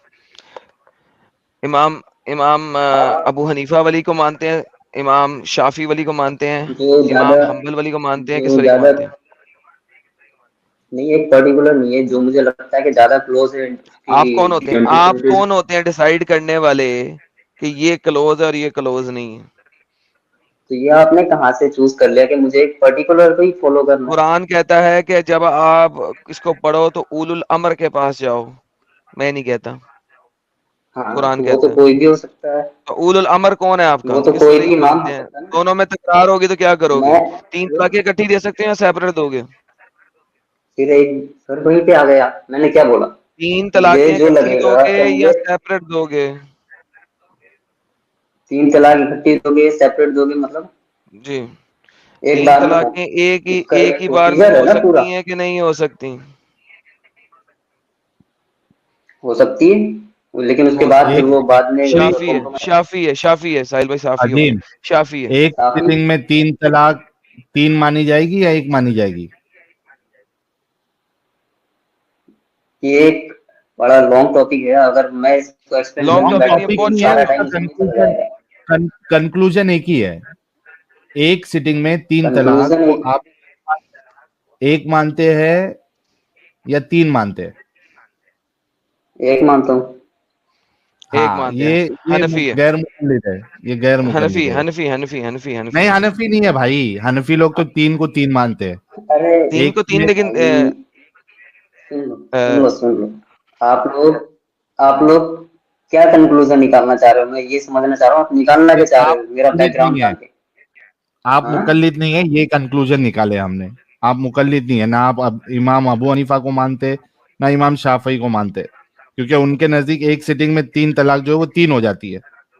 امام آپ ابو حنیفہ ولی کو مانتے ہیں, امام شافی ولی کو مانتے ہیں, جو زیادہ امام حنبل ولی کو مانتے ہیں, کس جو ولی کو زیادہ مانتے ہیں؟ نہیں، ایک پرٹیکولر نہیں ہے جو مجھے لگتا ہے کہ زیادہ کلوز ہے اس آپ کون ہوتے ہیں, آپ کی. کون ہوتے ہیں ڈیسائیڈ کرنے والے کہ یہ کلوز ہے اور یہ کلوز نہیں ہے؟ تو یہ آپ نے کہاں سے چوز کر لیا کہ مجھے ایک پرٹیکولر کو ہی فالو کرنا ہے؟ قرآن کہتا ہے کہ جب آپ اس کو پڑھو تو اول الامر کے پاس جاؤ, میں نہیں کہتا, ہاں قرآن تو وہ کہتا تو ہے. کوئی بھی ہو سکتا ہے. تو اول الامر کون ہے آپ کا, وہ تو کس کوئی ولی بھی کو امام ہو مانتے ہیں؟ سکتا ہے نا. دونوں میں تکرار ہوگی تو کیا کرو گے؟ میں 3 طلاقیں اکٹھی دے سکتے ہیں یا سیپریٹ دو گے؟ پھر ایک سر وہیں پہ آ گیا، میں نے کیا بولا؟ 3 مجھے طلاقیں جو اکٹھی لگے دو گا گے کہ یا مجھے سیپریٹ دو گے؟ 3 طلاق اکٹھی دو گے سیپریٹ دو گے مطلب جی, ایک 3 بار میں طلاقیں اس کا ایک ایک ہی بار میں پروسیجر ہے ہو نا پورا. سکتی ہیں کہ نہیں ہو سکتی؟ ہو سکتی ہے، لیکن اس کے ہو بعد پھر ایک وہ بعد میں شافی ہے ساحل بھائی, صافی ہو گئے, عظیم شافی ہے. ایک کافی. سٹنگ میں 3 طلاق 3 مانی جائے گی یا 1 مانی جائے گی؟ یہ ایک بڑا لانگ ٹاپک ہے، اگر میں اس کو ایکسپلین لانگ کرنے لانگ ٹاپک بیٹھا نہیں ہے, تو ٹاپک بہت پھر نہیں ہے، سارا اس کا ٹائم اسی میں چلا جائے گا. کنکلوژن ایک ہی ہے. ایک سٹنگ میں 3 طلاق کنکلوژن کو آپ 1 مانتے ہیں یا 3 مانتے ہیں؟ ایک مانتا ہوں. ایک ہاں مانتے ہیں. یہ حنفی ہے, غیر مقلد ہے، یہ غیر حنفی مقلد ہے. حنفی حنفی حنفی نہیں، حنفی حنفی نہیں ہے بھائی. حنفی لوگ تو 3 کو 3 مانتے ہیں. ارے 3 ایک کو 3, میں لیکن بھائی سن لو. آپ لوگ کیا کنکلوژن نکالنا چاہ رہے ہو؟ میں یہ سمجھنا چاہ رہا ہوں آپ نکالنا کیا چاہ رہے آپ ہو میرا بیک مقلد گراؤنڈ نہیں ہے، جان کے. آپ ہاں مقلد نہیں ہے، یہ کنکلوژن نکالے ہم نے. آپ مقلد نہیں ہے، نہ آپ امام ابو حنیفہ کو مانتے نہ امام شافعی کو مانتے، کیونکہ ان کے نزدیک ایک سٹنگ میں 3 طلاق جو ہے وہ 3 ہو جاتی ہے.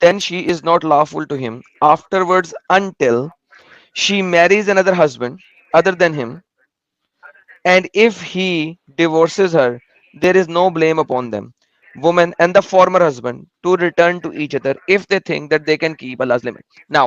then she is not lawful to him afterwards until she marries another husband other than him, and if he divorces her there is no blame upon them, woman and the former husband, to return to each other if they think that they can keep Allah's limit. Now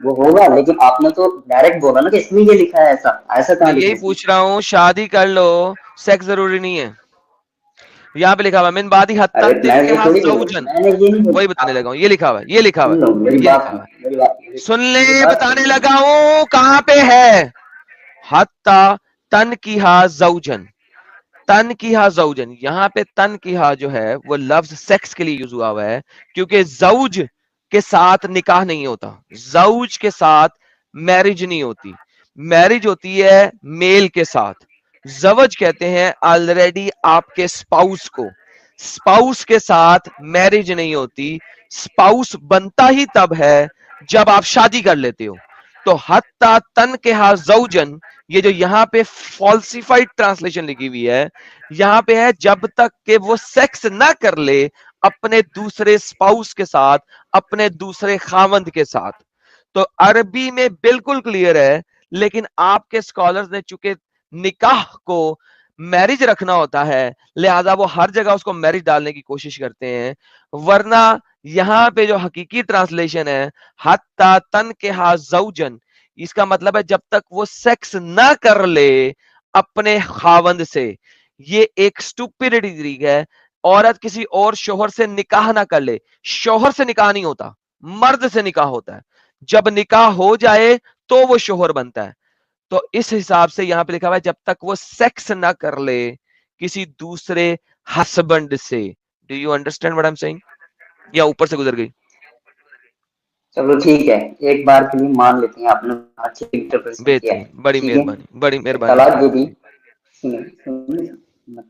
وہ ہوگا لیکن آپ نے تو direct بولا نا کہ اس میں یہ لکھا ہے ایسا ایسا کہاں لکھا یہی ہے اس میں؟ پوچھ رہا ہوں، شادی کر لو سیکس ضروری نہیں ہے، یہاں پہ لکھا ہوا من بعدی حتی ارے میں یہ تنکحا تھوڑی بول زوجن، میں نے یہ نہیں وہی بولا بتانے لگا ہوں، یہ لکھا ہوا ہے، یہ لکھا ہوا سن لو ہے، یہ لکھا ہوا ہے، سن لے میری بات بتانے سن لو. لگا ہوں کہاں پہ ہے، حتی تنکحا زوجن، تنکحا زوجن، یہاں پہ تنکحا جو ہے وہ لفظ سیکس کے لیے یوز ہوا ہوا ہے، کیونکہ زوج کے ساتھ نکاح نہیں ہوتا، زوج کے ساتھ میرج نہیں ہوتی، میرج ہوتی ہے میل کے ساتھ، زوج کہتے ہیں آلریڈی آپ کے سپاؤس کو، سپاؤس کے ساتھ میرج نہیں ہوتی، سپاؤس بنتا ہی تب ہے جب آپ شادی کر لیتے ہو، تو حتی تنکحا زوجن، یہ جو یہاں پہ فالسیفائڈ ٹرانسلیشن لکھی ہوئی ہے، یہاں پہ ہے جب تک کہ وہ سیکس نہ کر لے اپنے دوسرے سپاؤس کے ساتھ، اپنے دوسرے خاوند کے ساتھ، تو عربی میں بالکل کلیئر ہے، لیکن آپ کے اسکالرز نے چونکہ نکاح کو میرج رکھنا ہوتا ہے لہذا وہ ہر جگہ اس کو میرج ڈالنے کی کوشش کرتے ہیں، ورنہ یہاں پہ جو حقیقی ٹرانسلیشن ہے حتی تنکحا زوجن، اس کا مطلب ہے جب تک وہ سیکس نہ کر لے اپنے خاوند سے، یہ ایک سٹوپیڈیٹی طریقہ ہے، عورت کسی اور شوہر سے نکاح نہ کر لے، شوہر سے نکاح نہیں ہوتا، مرد سے نکاح ہوتا ہے، جب نکاح ہو جائے تو وہ شوہر بنتا ہے، تو اس حساب سے یہاں پہ لکھا ہوا ہے جب تک وہ سیکس نہ کر لے کسی دوسرے ہسبینڈ سے. Do you understand what I'm saying? یا اوپر سے گزر گئی؟ چلو ٹھیک ہے ایک بار کے لیے مان لیتے ہیں آپ نے اچھی انٹرپریشن کیا ہے بہترین، بڑی ٹھیک ہے مہربانی، بڑی کہ مہربانی طلاق جی دے دی جی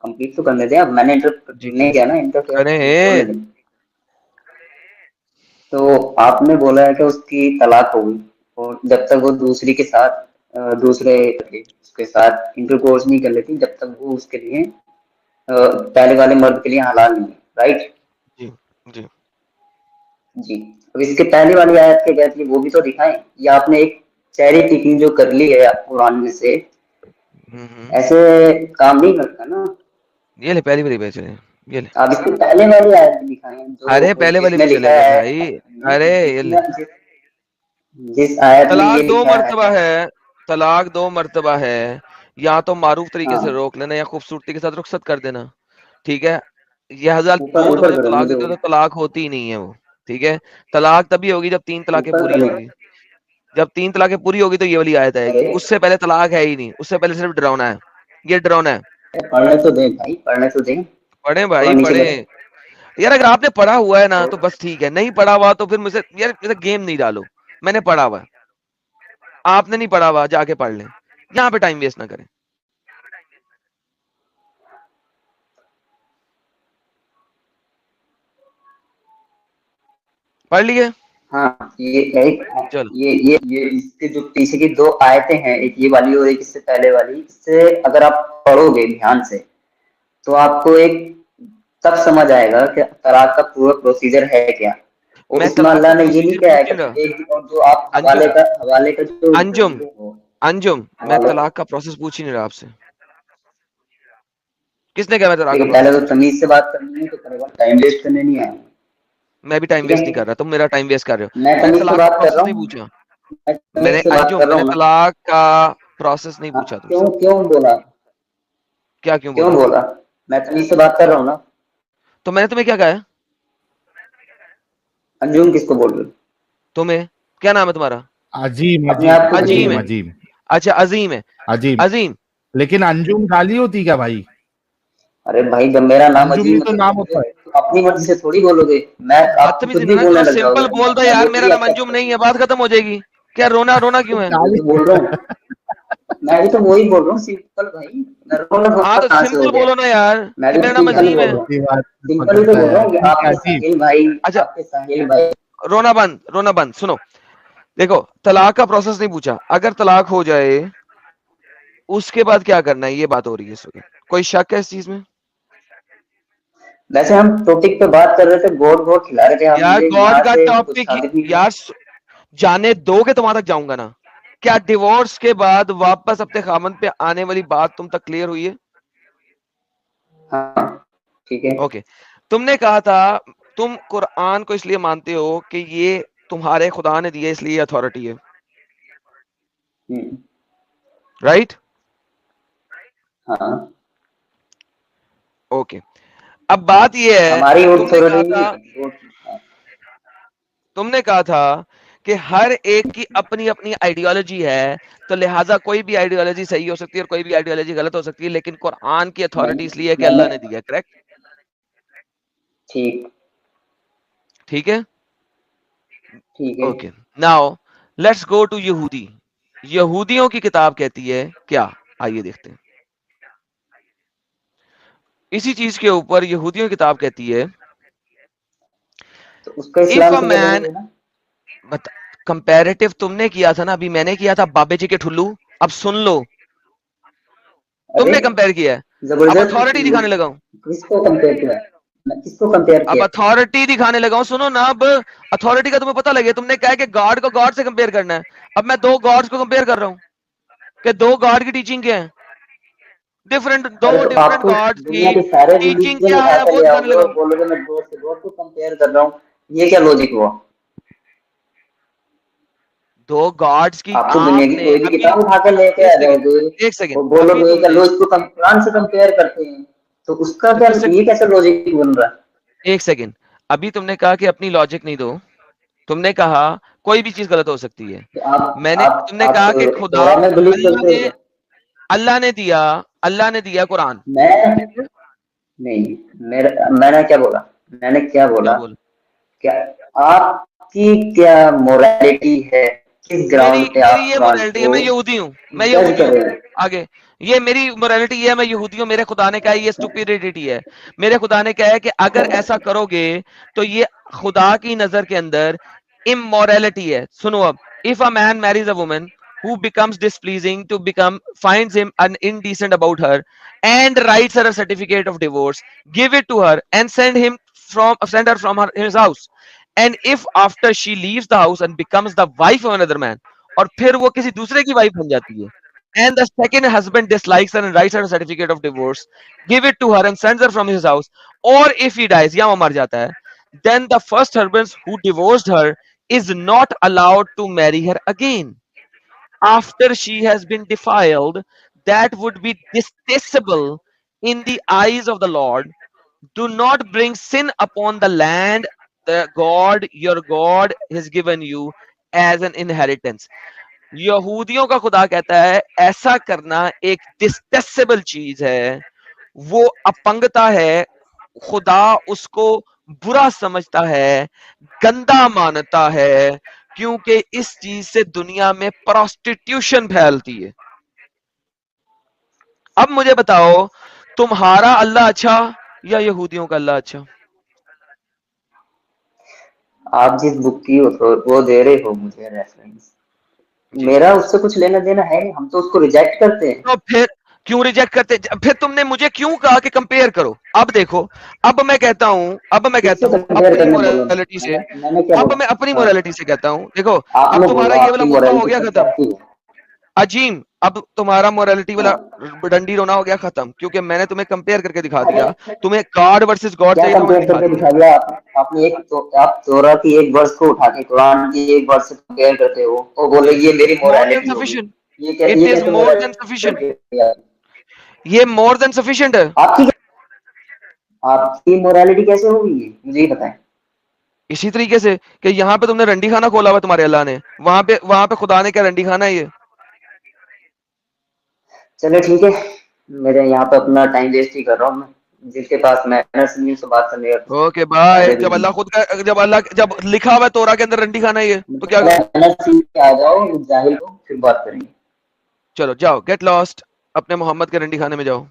کمپلیٹ تو کرنے دیں اب میں نے جی نہیں کیا نا انٹرفیئر بولنے کریں. دیں تو آپ نے بولا ہے کہ اس کی طلاق ہوگی اور جب تک وہ دوسری کے ساتھ دوسرے اس کے ساتھ انٹرکورس نہیں کر لیتی جب تک وہ اس کے لیے پہلے والے مرد کے لیے حلال نہیں ہے رائٹ جی جی جی اب اس کے پہلے والی آیت کے کہتی ہے وہ بھی تو دکھائیں یا آپ نے ایک چیری پیکنگ جو کر لی ہے قرآن میں سے ایسے کام نہیں کرتا نا یہ لے پہلی والی پہ چلے، یہ لے آپ اس کے پہلے والی آیت بھی دکھائیں ارے جو پہلے جس والی میں پہ چلے لکھا گا ہے بھائی، ارے یہ لے جس آیت میں طلاق یہ دو لکھا مرتبہ ہے ہے، طلاق دو مرتبہ ہے، یا تو معروف طریقے ہاں سے روک لینا یا خوبصورتی کے ساتھ رخصت کر دینا، ٹھیک ہے، یہ حضرت اوپر دو دفعہ اوپر جب کرو طلاق مجھے دیتے ہو تو طلاق ہوتی ہی نہیں ہے وہ، ٹھیک ہے، طلاق تبھی ہوگی جب 3 طلاقیں اوپر پوری کرو ہوں گی، جب 3 طلاقیں پوری ہوگی تو یہ والی آیت آئے گی، ارے اس سے پہلے طلاق ہے ہی نہیں، اس سے پہلے صرف ڈراؤنا ہے، یہ ڈراؤنا ہے. پڑھنے تو دیں بھائی پڑھنے تو دیں پڑھیں تھوڑا بھائی نیچے پڑھیں لگے یار، اگر آپ نے پڑھا ہوا ہے نا تو بس ٹھیک ہے، نہیں پڑھا ہوا تو پھر مجھے یار گیم نہیں ڈالو، میں نے پڑھا ہوا ہے، آپ نے نہیں پڑھا ہوا جا کے پڑھ لیں، یہاں پہ ٹائم ویسٹ نہ کریں. پڑھ لیے؟ ہاں یہ ایک چلو یہ اس کے جو پیچھے کی 2 آیتیں ہیں ایک یہ والی اور ایک اس سے پہلے والی اس سے اگر آپ پڑھو گے دھیان سے تو آپ کو ایک تب سمجھ آئے گا کہ طلاق کا پورا پروسیجر ہے کیا اور میں اس میں طلاق کا اللہ نے یہ نہیں پروسیجر کہا ہے پوچھ کہ نہیں رہا. ایک اور جو آپ انجم حوالے کا جو انجم انجم میں حوالہ طلاق کا پروسیس پوچھ ہی نہیں رہا آپ سے، کس نے کہا میں طلاق کا دیکھیے پہلے پروسیس تو پوچھوں؟ تمیز سے بات کرنی ہے تو پہلے ٹائم ویسٹ کرنے نہیں آیا میں بھی ٹائم ٹھیک ویسٹ نہیں ہے کر رہا، تم میرا ٹائم ویسٹ کر رہے میں ہو، میں نے تمیز سے طلاق کا بات کر پروسیس رہا نہیں ہوں پوچھا، میں میں نے تمیز سے بات کر انجم رہا میں نے ہوں نا طلاق کا پروسیس نہیں پوچھا تم سے. کیوں بولا کیا کیوں بولا؟ میں تمیز سے بات کر رہا ہوں نا تو میں نے تمہیں کیا کہا ہے؟ انجم کس کو بول رہے تمہیں کیا نام ہے تمہارا؟ عجیم اپنے عجیم آپ کو عجیم عجیم ہے، عجیم اچھا عظیم ہے، عجیم عظیم. لیکن انجم گالی ہوتی کیا بھائی؟ ارے بھائی جب میرا نام انجم عظیم بھی ہے تو تو نام مجھے ہوتا ہے. اپنی مرضی سے تھوڑی بولو گے میں آپ بدتمیزی خود نہ بھی کرو، بولنے لگ جاؤ سمپل گے بول دو میں یار وہ میرا بھی نام انجم نہیں ہے، بات ختم ہو جائے گی. کیا رونا کیوں ہے؟ میں بول رہا ہوں میں بھی تو وہی بول رہا ہوں سمپل بھائی رونا ہاں تو کہاں سے سمپل ہو گیا بولو نا یار میں کہ بھی میرا نام سمپل ہی عظیم ہے. بول رہا ہوں اسی بات پہ سمپل ہی تو پکڑتا بول ہے رہا یار. ہوں کہ ٹھیک ہے عجیب. اچھا آپ کے ساحل بھائی رونا بند سنو، دیکھو طلاق کا پروسیس نہیں پوچھا، اگر طلاق ہو جائے اس کے بعد کیا کرنا ہے یہ بات ہو رہی ہے اس وقت، کوئی شک ہے اس چیز میں؟ ویسے ہم ٹاپک پہ بات کر رہے تھے گوڈ کھلا رہے تھے آپ یار مجھے گاڈ یہاں کا سے کچھ ٹاپک ثابت نہیں کیا یار جانے دو گے تو وہاں تک جاؤں گا نا. کیا ڈیورس کے بعد واپس اپنے خامند پہ آنے والی بات تم تک کلیئر ہوئی ہے؟ ہاں ٹھیک ہے اوکے، تم نے کہا تھا تم قرآن کو اس لیے مانتے ہو کہ یہ تمہارے خدا نے دیے اس لیے اتھارٹی ہے, ہم، رائٹ؟ ہاں اوکے, اب بات یہ ہے, ہماری تم نے کہا تھا کہ ہر ایک کی اپنی اپنی آئیڈیالوجی ہے, تو لہٰذا کوئی بھی آئیڈیالوجی صحیح ہو سکتی ہے اور کوئی بھی آئیڈیالوجی غلط ہو سکتی ہے, لیکن قرآن کی اتھارٹی اس لیے ہے کہ اللہ نے دیا, کریکٹ؟ ٹھیک ٹھیک ہے, ٹھیک ہے. Okay. Now let's go to یہودی. یہودیوں کی کتاب کہتی ہے کیا, آئیے دیکھتے ہیں. اسی چیز کے اوپر یہودیوں کی کتاب کہتی ہے تو اس کا if اسلام a سے کیا man, تعلق ہے نا؟ کمپیریٹو تم نے کیا تھا نا, ابھی میں نے کیا تھا بابے جی کے ٹھلو. اب سن لو, تم ارے نے کمپیئر کیا ہے, اب زبردست, اتھارٹی دکھانے لگا ہوں, کس کو کمپیئر کیا, کس کو کمپیئر اب کیا؟ اتھارٹی دکھانے لگا ہوں. سنو نا, اب اتھارٹی کا تمہیں پتہ لگے, تم نے کہا کہ گاڈ کو گاڈ سے کمپیئر کرنا ہے. اب میں دو گاڈز کو کمپیئر کر رہا ہوں کہ دو گاڈ کی ٹیچنگ کیا ہے, ڈفرنٹ, دو ارے تو آپ ڈفرنٹ تو گاڈز دنیا کی کے سارے ٹیچنگ ریلیجن کیا اٹھا ہے کر وہ لے آؤ دکھانے گے لگا اور ہوں. بولو گے میں گوڈ سے گوڈ کو کمپیئر کر رہا ہوں, یہ کیا لوجک ہوا؟ دو گاڈز کی آپ تو دنیا آپ کی نے کوئی بھی ابھی, کتاب اٹھا کر لے کے ایک آ جاؤ سیکنڈ, گے ایک سیکنڈ, اور بولو ابھی گے تم کہ نے, لو اس کو قرآن سے کمپیئر کرتے ہیں, تو اس کا تو کیا, کس سے, یہ کیسا لوجک بن رہا ہے؟ ایک سیکنڈ, ابھی تم نے کہا کہ اپنی لاجک نہیں دو, تم نے کہا کوئی بھی چیز غلط ہو سکتی ہے. کہ آپ میں نے, تم نے آپ کہا کہ خدا, تورات میں بلیو اللہ کرتے ہو نے, کیا؟ اللہ نے دیا قرآن. میں نہیں, میں نے کیا بولا, میں نے کیا کیا بولا, بول, کیا آپ کی کیا موریلٹی ہے, کس میری گراؤنڈ پہ میری آپ یہ قرآن مورالٹی ہے, کو میں یہودی ہوں, میں جج یہودی کر ہوں. رہے ہیں؟ آگے, یہ میری مورالٹی یہ ہے, میں یہودی ہوں, میرے خدا نے کہا ہے یہ اسٹوپیڈیٹی ہے. میرے خدا نے کہا ہے کہ اگر ایسا کرو گے تو یہ خدا کی نظر کے اندر امورالٹی ہے. سنو اب, if a man marries a woman who becomes displeasing to become, finds him an indecent about her and writes her a certificate of divorce, give it to her and send her from his house. And if after she leaves the house and becomes the wife of another man, اور پھر وہ کسی دوسرے کی wife بن جاتی ہے, and the second husband dislikes her and writes her a certificate of divorce, give it to her and sends her from his house, or if he dies, یا وہ مر جاتا ہے, then the first husband who divorced her is not allowed to marry her again after she has been defiled. That would be detestable in the eyes of the Lord. Do not bring sin upon the land the God your God has given you as an inheritance. یہودیوں کا خدا کہتا ہے ایسا کرنا ایک ڈسٹیسیبل چیز ہے, وہ اپنگتا ہے, خدا اس کو برا سمجھتا ہے, گندا مانتا ہے, کیونکہ اس چیز سے دنیا میں پروسٹیٹیوشن پھیلتی ہے. اب مجھے بتاؤ, تمہارا اللہ اچھا یا یہودیوں کا اللہ اچھا؟ آپ جس بک کی وہ دے رہے ہو مجھے ریفرنس, جی, میرا اس سے کچھ لینا دینا ہے نہیں, ہم تو اس کو ریجیکٹ کرتے ہیں. تو پھر کیوں ریجیکٹ کرتے, پھر تم نے مجھے کیوں کہا کہ کمپیئر کرو؟ اب دیکھو, اب میں کہتا ہوں کس سے کمپیئر اپنی کرنے بولو, مورالٹی سے, میں نے کیا اب میں اپنی بولا؟ ہاں, مورالٹی سے کہتا ہوں, دیکھو آپ اب نے تمہارا بولو یہ آپ والا کی غصہ ہو مورالٹی گیا ختم, سب ہے. عجیم, اب تمہارا مورالٹی والا ہاں, ڈنڈی رونا ہو گیا ختم, کیونکہ میں نے تمہیں کمپیئر کر کے دکھا دیا. تمہیں گاڈ ورسز گاڈ کیا چاہیے تھا, میں نے کمپیئر کر دکھا کے دیا. دکھا دیا آپ نے؟ آپ تورا کی ایک ورس کو اٹھا کے قرآن کی ایک ورس سے کمپیئر کرتے ہو اور بولے یہ میری مور دین موریلٹی ہوگی. سفیشینٹ, یہ اٹ از کیسے مور دین سفیشینٹ, موریلٹی؟ یہ مور دین سفیشینٹ ہے. آپ کی موریلٹی کیسے ہوگی مجھے یہ بتائیں. اسی طریقے سے کہ یہاں پہ تم نے رنڈی خانہ کھولا ہوا تمہارے اللہ نے, وہاں پہ خدا نے کیا رنڈی خانہ ہے یہ؟ چلے ٹھیک ہے, میرے یہاں پہ اپنا ٹائم ویسٹ ہی کر رہا ہوں میں, جس کے پاس محنت نہیں سے بات کرنے کا اوکے بائے. فائدہ بھی جب نہیں اللہ خود کا, جب لکھا ہوا ہے تورا کے اندر رنڈی خانہ ہے یہ, تو کیا کروں؟ محنت سیکھ کے آ جاؤ جاہل کو, پھر بات کریں گے. چلو جاؤ, گیٹ لاسٹ, اپنے محمد کے رنڈی خانے میں جاؤ.